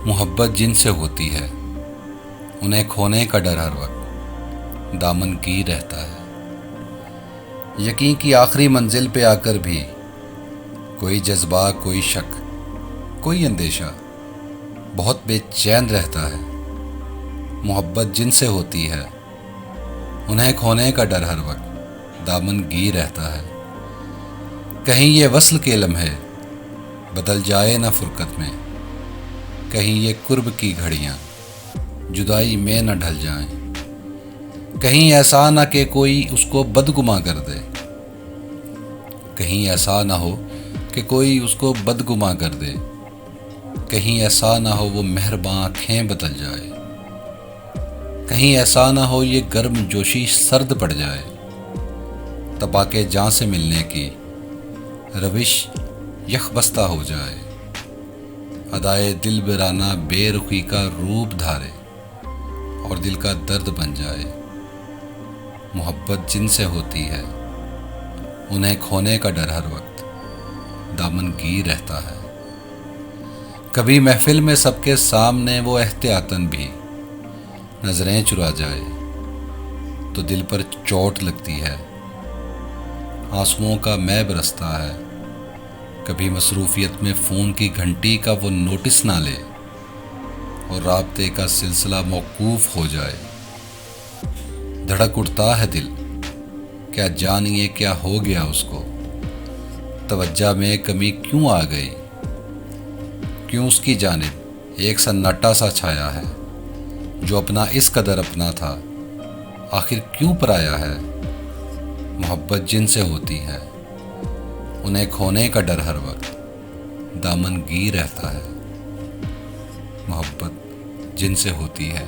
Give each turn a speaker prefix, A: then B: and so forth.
A: محبت جن سے ہوتی ہے انہیں کھونے کا ڈر ہر وقت دامن کی رہتا ہے۔ یقین کی آخری منزل پہ آ کر بھی کوئی جذبہ، کوئی شک، کوئی اندیشہ بہت بے چین رہتا ہے۔ محبت جن سے ہوتی ہے انہیں کھونے کا ڈر ہر وقت دامن گیر رہتا ہے۔ کہیں یہ وصل کے لمحے بدل جائے نہ فرقت میں، کہیں یہ قرب کی گھڑیاں جدائی میں نہ ڈھل جائیں، کہیں ایسا نہ کہ کوئی اس کو بدگماں کر دے، کہیں ایسا نہ ہو کہ کوئی اس کو بدگماں کر دے، کہیں ایسا نہ ہو وہ مہرباں آنکھیں بدل جائے، کہیں ایسا نہ ہو یہ گرم جوشی سرد پڑ جائے، تب آ کے جاں سے ملنے کی روش یک بستہ ہو جائے، ادائے دل برانہ بے رخی کا روپ دھارے اور دل کا درد بن جائے۔ محبت جن سے ہوتی ہے انہیں کھونے کا ڈر ہر وقت دامن گیر رہتا ہے۔ کبھی محفل میں سب کے سامنے وہ احتیاطاً بھی نظریں چرا جائے تو دل پر چوٹ لگتی ہے، آنسوؤں کا مے برستا ہے۔ کبھی مصروفیت میں فون کی گھنٹی کا وہ نوٹس نہ لے اور رابطے کا سلسلہ موقوف ہو جائے، دھڑک اٹھتا ہے دل، کیا جانیے کیا ہو گیا اس کو، توجہ میں کمی کیوں آ گئی، کیوں اس کی جانب ایک سناٹا سا چھایا ہے، جو اپنا اس قدر اپنا تھا آخر کیوں پرایا ہے۔ محبت جن سے ہوتی ہے انہیں کھونے کا ڈر ہر وقت دامن گیر رہتا ہے۔ محبت جن سے ہوتی ہے